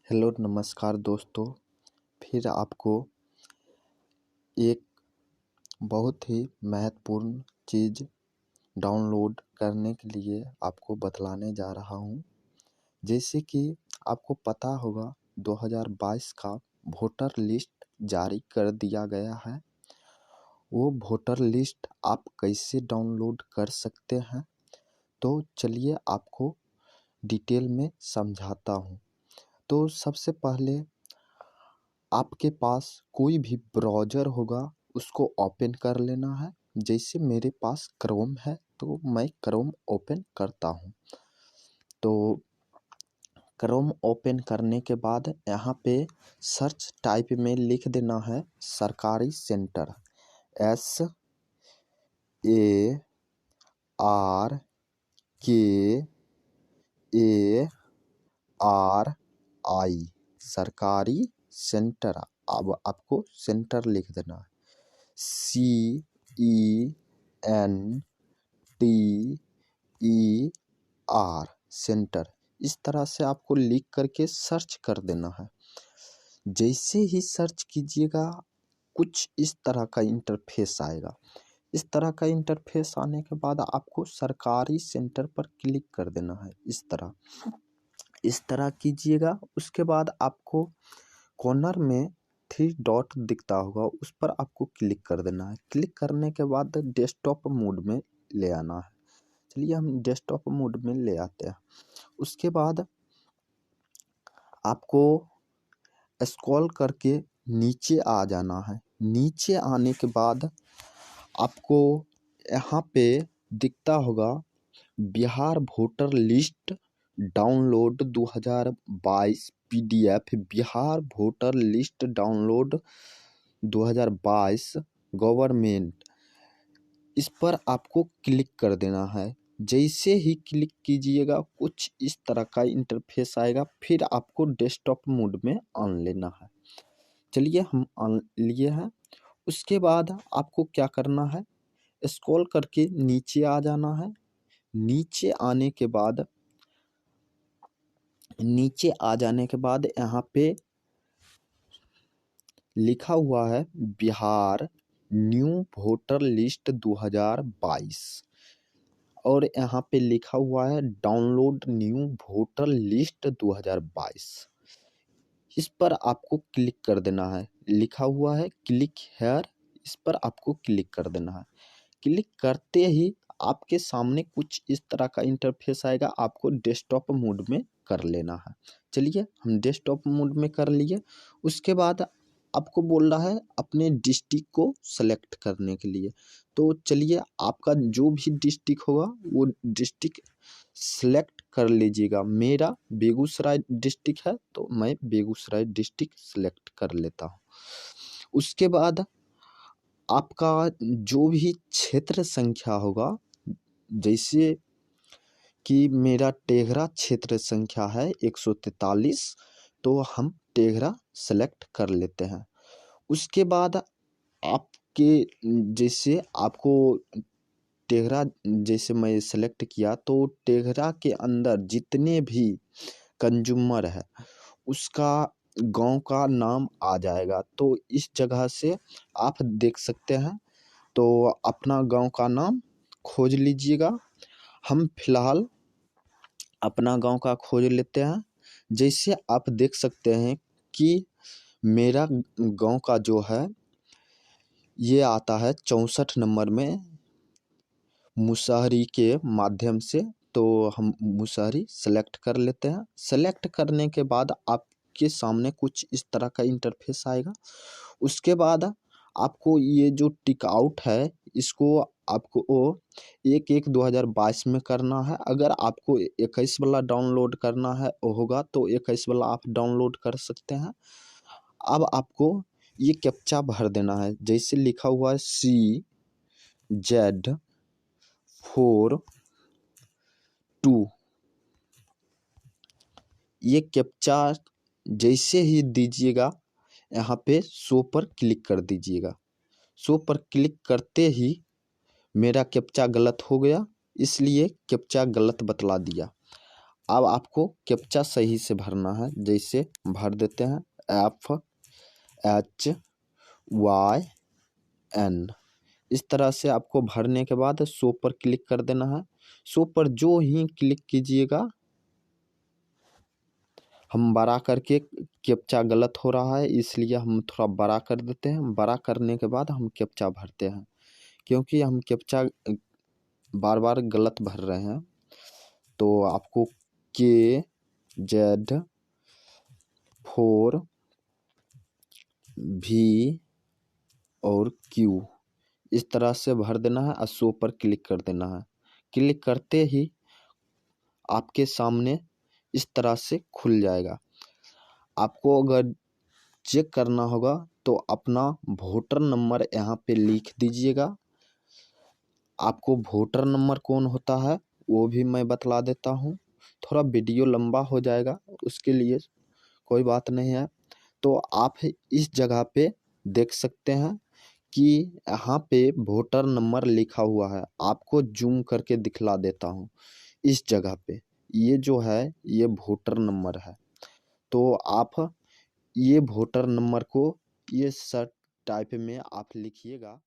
Hello नमस्कार दोस्तों। फिर आपको एक बहुत ही महत्वपूर्ण चीज़ डाउनलोड करने के लिए आपको बतलाने जा रहा हूँ। जैसे कि आपको पता होगा 2022 का वोटर लिस्ट जारी कर दिया गया है। वो वोटर लिस्ट आप कैसे डाउनलोड कर सकते हैं, तो चलिए आपको डिटेल में समझाता हूँ। तो सबसे पहले आपके पास कोई भी ब्राउज़र होगा, उसको ओपन कर लेना है। जैसे मेरे पास क्रोम है तो मैं क्रोम ओपन करता हूँ। तो क्रोम ओपन करने के बाद यहाँ पे सर्च टाइप में लिख देना है सरकारी सेंटर, SARKARI सरकारी सेंटर। अब आपको सेंटर लिख देना है, CENTER सेंटर। इस तरह से आपको लिख करके सर्च कर देना है। जैसे ही सर्च कीजिएगा कुछ इस तरह का इंटरफेस आएगा। इस तरह का इंटरफेस आने के बाद आपको सरकारी सेंटर पर क्लिक कर देना है। इस तरह कीजिएगा। उसके बाद आपको कॉर्नर में 3 डॉट दिखता होगा, उस पर आपको क्लिक कर देना है। क्लिक करने के बाद डेस्कटॉप मोड में ले आना है। चलिए हम डेस्कटॉप मोड में ले आते हैं। उसके बाद आपको स्क्रॉल करके नीचे आ जाना है। नीचे आने के बाद आपको यहाँ पे दिखता होगा Bihar voter list download 2022 PDF, Bihar voter list download 2022 government. इस पर आपको क्लिक कर देना है। जैसे ही क्लिक कीजिएगा कुछ इस तरह का इंटरफेस आएगा। फिर आपको डेस्कटॉप मोड में ऑन लेना है। चलिए हम ऑन लिए हैं। उसके बाद आपको क्या करना है, स्क्रॉल करके नीचे आ जाना है। नीचे आने के बाद यहाँ पे लिखा हुआ है बिहार न्यू वोटर लिस्ट 2022 और यहाँ पे लिखा हुआ है डाउनलोड न्यू वोटर लिस्ट 2022। इस पर आपको क्लिक कर देना है। लिखा हुआ है क्लिक हेयर, इस पर आपको क्लिक कर देना है। क्लिक करते ही आपके सामने कुछ इस तरह का इंटरफेस आएगा। आपको डेस्कटॉप मोड में कर लेना है। चलिए हम डेस्कटॉप मोड में कर लिए। उसके बाद आपको बोल रहा है अपने डिस्ट्रिक्ट को सेलेक्ट करने के लिए। तो चलिए आपका जो भी डिस्ट्रिक्ट होगा वो डिस्ट्रिक्ट सेलेक्ट कर लीजिएगा। मेरा बेगूसराय डिस्ट्रिक्ट है तो मैं बेगूसराय डिस्ट्रिक्ट सेलेक्ट कर लेता हूँ। उसके बाद आपका जो भी क्षेत्र संख्या होगा, जैसे कि मेरा टेघरा क्षेत्र संख्या है 143, तो हम टेघरा सेलेक्ट कर लेते हैं। उसके बाद आपके जैसे आपको टेघरा जैसे मैं सेलेक्ट किया तो टेघरा के अंदर जितने भी कंज्यूमर है उसका गांव का नाम आ जाएगा। तो इस जगह से आप देख सकते हैं। तो अपना गांव का नाम खोज लीजिएगा। हम फिलहाल अपना गांव का खोज लेते हैं। जैसे आप देख सकते हैं कि मेरा गांव का जो है ये आता है 64 नंबर में मुसहरी के माध्यम से। तो हम मुसहरी सेलेक्ट कर लेते हैं। सेलेक्ट करने के बाद आपके सामने कुछ इस तरह का इंटरफेस आएगा। उसके बाद आपको ये जो टिक आउट है इसको आपको 1/1/2022 में करना है। अगर आपको 21 वाला डाउनलोड करना है होगा तो 21 वाला आप डाउनलोड कर सकते हैं। अब आपको ये कैप्चा भर देना है। जैसे लिखा हुआ है CZ42। ये कैप्चा जैसे ही दीजिएगा यहाँ पे शो पर क्लिक कर दीजिएगा। शो पर क्लिक करते ही मेरा कैप्चा गलत हो गया, इसलिए कैप्चा गलत बतला दिया। अब आपको कैप्चा सही से भरना है। जैसे भर देते हैं FHYN। इस तरह से आपको भरने के बाद शो पर क्लिक कर देना है। शो पर जो ही क्लिक कीजिएगा, हम बड़ा करके कैप्चा गलत हो रहा है इसलिए हम थोड़ा बड़ा कर देते हैं। बड़ा करने के बाद हम कैप्चा भरते हैं, क्योंकि हम कैप्चा बार बार गलत भर रहे हैं। तो आपको KZ4V और Q इस तरह से भर देना है और शो पर क्लिक कर देना है। क्लिक करते ही आपके सामने इस तरह से खुल जाएगा। आपको अगर चेक करना होगा तो अपना वोटर नंबर यहाँ पे लिख दीजिएगा। आपको वोटर नंबर कौन होता है वो भी मैं बतला देता हूँ। थोड़ा वीडियो लंबा हो जाएगा, उसके लिए कोई बात नहीं है। तो आप इस जगह पे देख सकते हैं कि यहाँ पे वोटर नंबर लिखा हुआ है। आपको जूम करके दिखला देता हूँ। इस जगह पे ये जो है ये वोटर नंबर है। तो आप ये वोटर नंबर को ये सर्च टाइप में आप लिखिएगा।